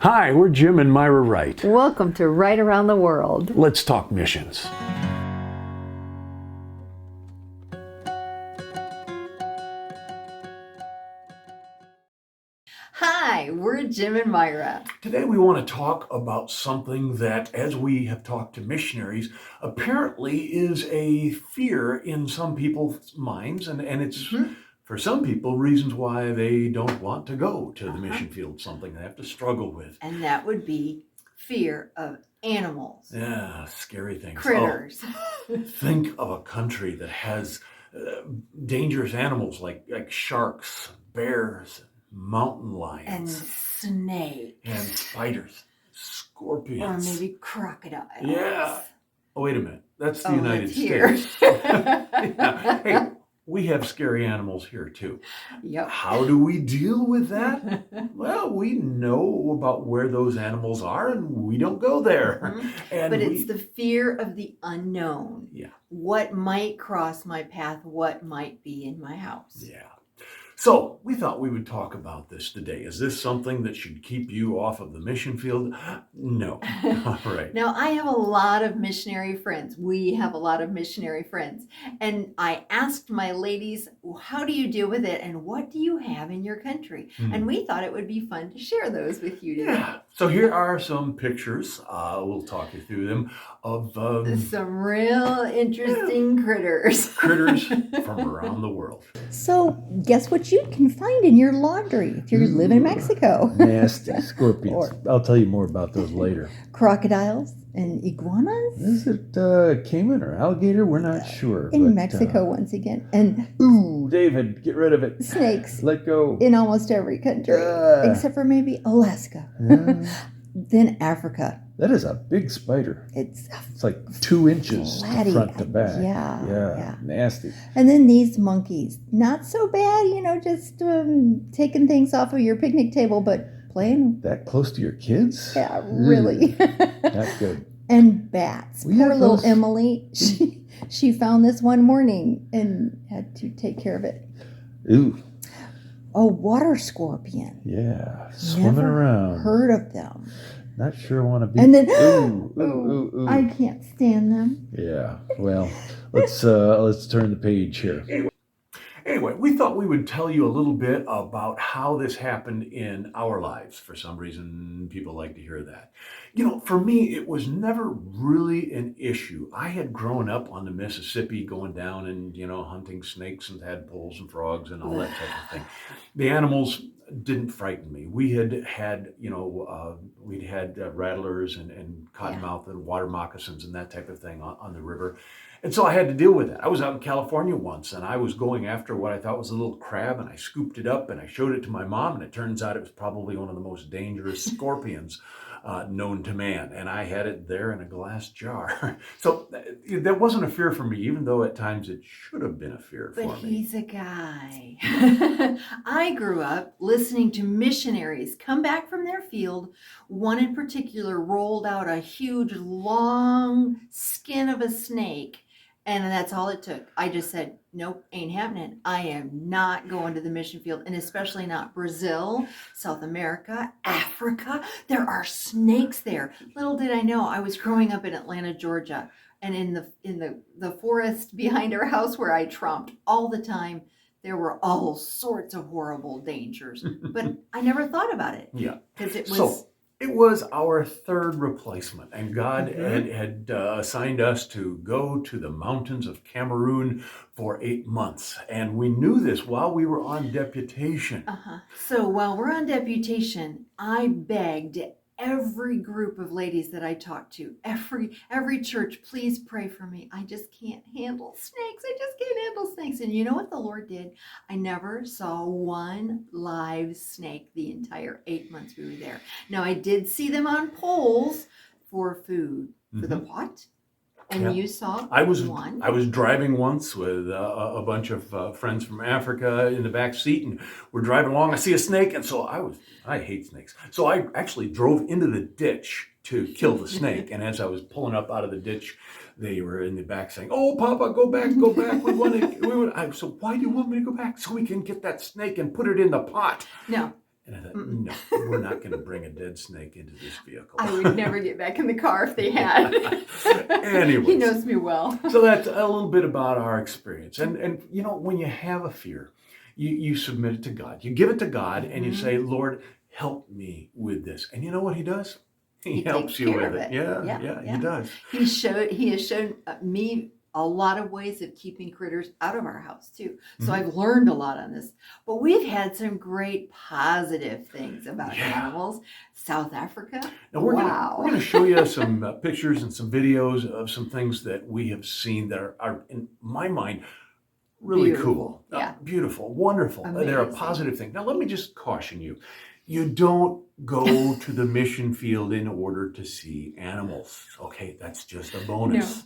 Hi, we're Jim and Myra Wright. Welcome to Right Around the World. Let's talk missions. Hi, we're Jim and Myra. Today we want to talk about something that, as we have talked to missionaries, apparently is a fear in some people's minds, and it's, for some people, reasons why they don't want to go to the mission field, something they have to struggle with. And that would be fear of animals. Yeah, scary things. Critters. Oh, think of a country that has dangerous animals like sharks, bears, mountain lions. And snakes. And spiders, scorpions. Or maybe crocodiles. Yeah. Oh, wait a minute. That's the United Here. States. Yeah. Hey, we have scary animals here too. Yep. How do we deal with that? Well, we know about where those animals are and we don't go there. And but it's the fear of the unknown. Yeah. What might cross my path? What might be in my house? Yeah. So we thought we would talk about this today. Is this something that should keep you off of the mission field? No. All right. Now, I have a lot of missionary friends. We have a lot of missionary friends. And I asked my ladies, well, how do you deal with it? And what do you have in your country? And we thought it would be fun to share those with you today. Yeah. So here are some pictures. We'll talk you through them of some real interesting critters. Critters from around the world. So, guess what you can find in your laundry if you live in Mexico? Nasty scorpions. I'll tell you more about those later. Crocodiles and iguanas? Is it caiman or alligator? We're not sure. In Mexico, once again. And ooh, David, get rid of it. Snakes. Let go. In almost every country, except for maybe Alaska. Then Africa. That is a big spider. It's like 2 inches flatty. front to back. Yeah. Nasty. And then these monkeys. Not so bad, just taking things off of your picnic table, but playing. That close to your kids? Yeah, really. Not good. And bats. Poor little those... Emily. She found this one morning and had to take care of it. Ooh. A water scorpion. Yeah. Swimming Never around. Heard of them. Not sure I want to be. And then, ooh. I can't stand them. Yeah. Well, let's turn the page here. Anyway, we thought we would tell you a little bit about how this happened in our lives. For some reason, people like to hear that. For me, it was never really an issue. I had grown up on the Mississippi going down and, hunting snakes and tadpoles and frogs and all that type of thing. The animals didn't frighten me. We had rattlers and cottonmouth and water moccasins and that type of thing on the river. And so I had to deal with it. I was out in California once and I was going after what I thought was a little crab and I scooped it up and I showed it to my mom and it turns out it was probably one of the most dangerous scorpions known to man. And I had it there in a glass jar. So that wasn't a fear for me, even though at times it should have been a fear for me. But he's a guy. I grew up listening to missionaries come back from their field. One in particular rolled out a huge, long skin of a snake. And that's all it took. I just said, nope, ain't happening. I am not going to the mission field, and especially not Brazil, South America, Africa. There are snakes there. Little did I know, I was growing up in Atlanta, Georgia, and in the forest behind our house where I tromped all the time, there were all sorts of horrible dangers. But I never thought about it. Yeah. Because it was... It was our third replacement, and God had assigned us to go to the mountains of Cameroon for 8 months. And we knew this while we were on deputation. So while we're on deputation, I begged every group of ladies that I talked to, every church, please pray for me. I just can't handle snakes. I just can't handle snakes. And you know what the Lord did? I never saw one live snake the entire 8 months we were there. Now, I did see them on poles for food, for the pot. And you saw one. I was driving once with a bunch of friends from Africa in the back seat, and we're driving along. I see a snake, and so I hate snakes. So I actually drove into the ditch to kill the snake. And as I was pulling up out of the ditch, they were in the back saying, "Oh, Papa, go back. So why do you want me to go back? So we can get that snake and put it in the pot." No. And I thought, no, we're not going to bring a dead snake into this vehicle. I would never get back in the car if they had. Anyways. He knows me well. So that's a little bit about our experience. And you know, when you have a fear, you submit it to God. You give it to God and you say, Lord, help me with this. And you know what he does? He helps takes you care with of it. it. Yeah, Yeah. he does. He has shown me a lot of ways of keeping critters out of our house too. So I've learned a lot on this. But we've had some great positive things about animals. South Africa. Now we're gonna show you some pictures and some videos of some things that we have seen that are in my mind, really Beautiful. cool. Yeah. Beautiful, wonderful. They're a Amazing. positive thing. Now let me just caution you. You don't go to the mission field in order to see animals. Okay, that's just a bonus. No.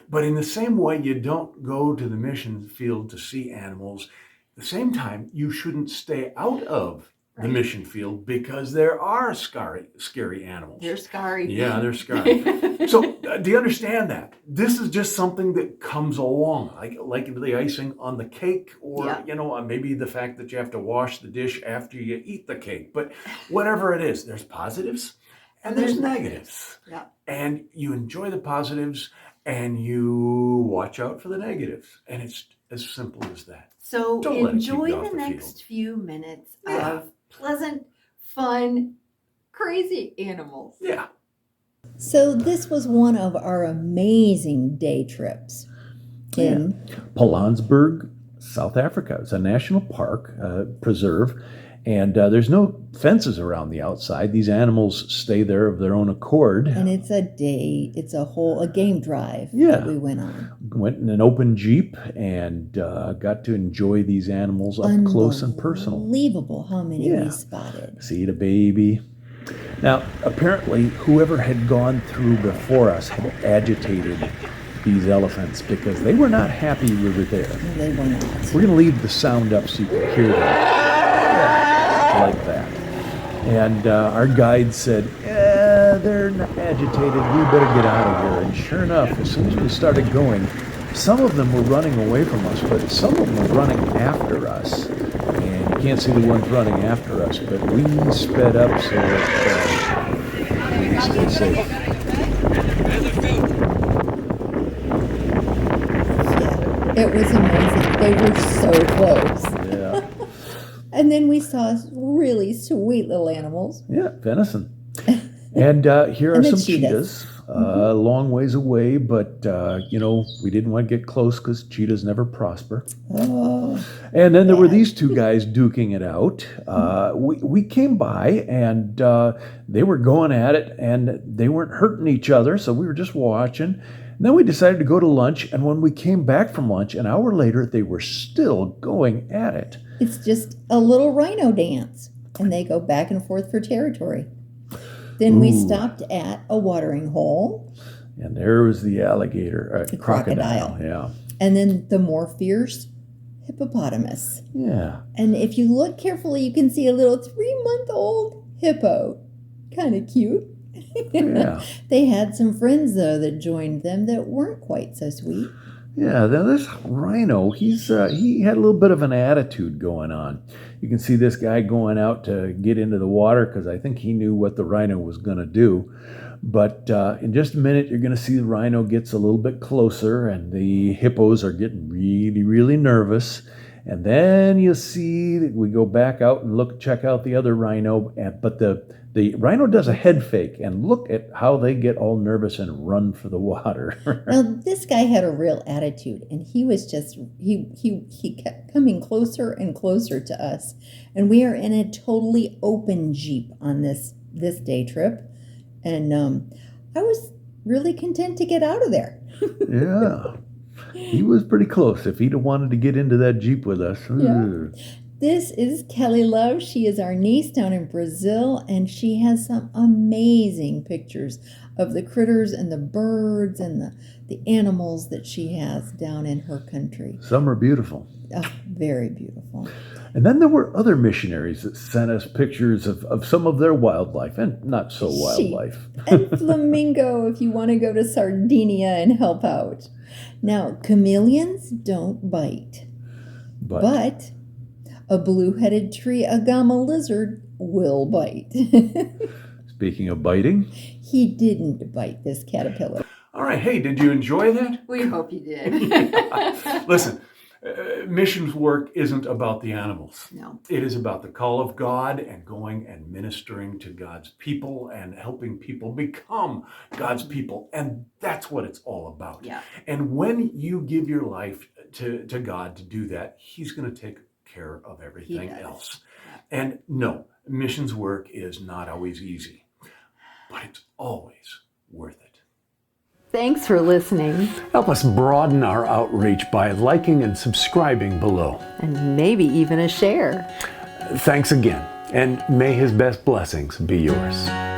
But in the same way, you don't go to the mission field to see animals. At the same time, you shouldn't stay out of the mission field because there are scary animals. They're scary. Yeah, they're scary. So do you understand that? This is just something that comes along, like the icing on the cake, or you know, maybe the fact that you have to wash the dish after you eat the cake. But whatever it is, there's positives and there's negatives. Yeah. And you enjoy the positives and you watch out for the negatives. And it's as simple as that. So Don't let it keep enjoy you off the the next few minutes Yeah. of pleasant, fun, crazy animals. Yeah. So this was one of our amazing day trips in Pilanesberg, South Africa. It's a national park, preserve, and there's no fences around the outside. These animals stay there of their own accord. and it's a game drive Yeah. that we went on. Went in an open Jeep and got to enjoy these animals up close and personal. Unbelievable how many Yeah. we spotted. See the baby. Now, apparently, whoever had gone through before us had agitated these elephants because they were not happy we were there. No, they were not. We're going to leave the sound up so you can hear them. Yeah, like that. And our guide said, they're not agitated. We better get out of here. And sure enough, as soon as we started going, some of them were running away from us, but some of them were running after us. And you can't see the ones running after us, but we sped up so that we stayed safe. Yeah, it was amazing. They were so close. Yeah. And then we saw really sweet little animals. Yeah, venison. And here are And the some cheetahs. cheetahs, a long ways away, but, you know, we didn't want to get close because cheetahs never prosper. Oh, And then there were Yeah. these two guys duking it out. We came by, and they were going at it, and they weren't hurting each other, so we were just watching. And then we decided to go to lunch, and when we came back from lunch, an hour later, they were still going at it. it's just a little rhino dance. And they go back and forth for territory. Then we Ooh. stopped at a watering hole. And there was the alligator, The crocodile. Yeah. And then the more fierce hippopotamus. Yeah. And if you look carefully, you can see a little 3-month-old hippo. Kind of cute. Yeah. They had some friends, though, that joined them that weren't quite so sweet. Yeah, now this rhino, he had a little bit of an attitude going on. You can see this guy going out to get into the water because I think he knew what the rhino was going to do. But in just a minute, you're going to see the rhino gets a little bit closer, and the hippos are getting really, really nervous. And then you'll see that we go back out and check out the other rhino. But the rhino does a head fake, and look at how they get all nervous and run for the water. Now, this guy had a real attitude, and he was just, he kept coming closer and closer to us. And we are in a totally open Jeep on this day trip. And I was really content to get out of there. Yeah. He was pretty close. If he'd have wanted to get into that Jeep with us. Yeah. This is Kelly Love. She is our niece down in Brazil, and she has some amazing pictures of the critters and the birds and the animals that she has down in her country. Some are beautiful. Oh, very beautiful. And then there were other missionaries that sent us pictures of some of their wildlife, and not so wildlife. And flamingo if you want to go to Sardinia and help out. Now, chameleons don't bite, but a blue-headed tree agama lizard will bite. Speaking of biting, He didn't bite this caterpillar. All right. Hey, did you enjoy that? We hope you did. Listen, missions work isn't about the animals. No. It is about the call of God and going and ministering to God's people and helping people become God's people. And that's what it's all about. Yeah. And when you give your life to God to do that, He's going to take care of everything does. else. And no, missions work is not always easy, but it's always worth it. Thanks for listening. Help us broaden our outreach by liking and subscribing below. And maybe even a share. Thanks again, and may His best blessings be yours.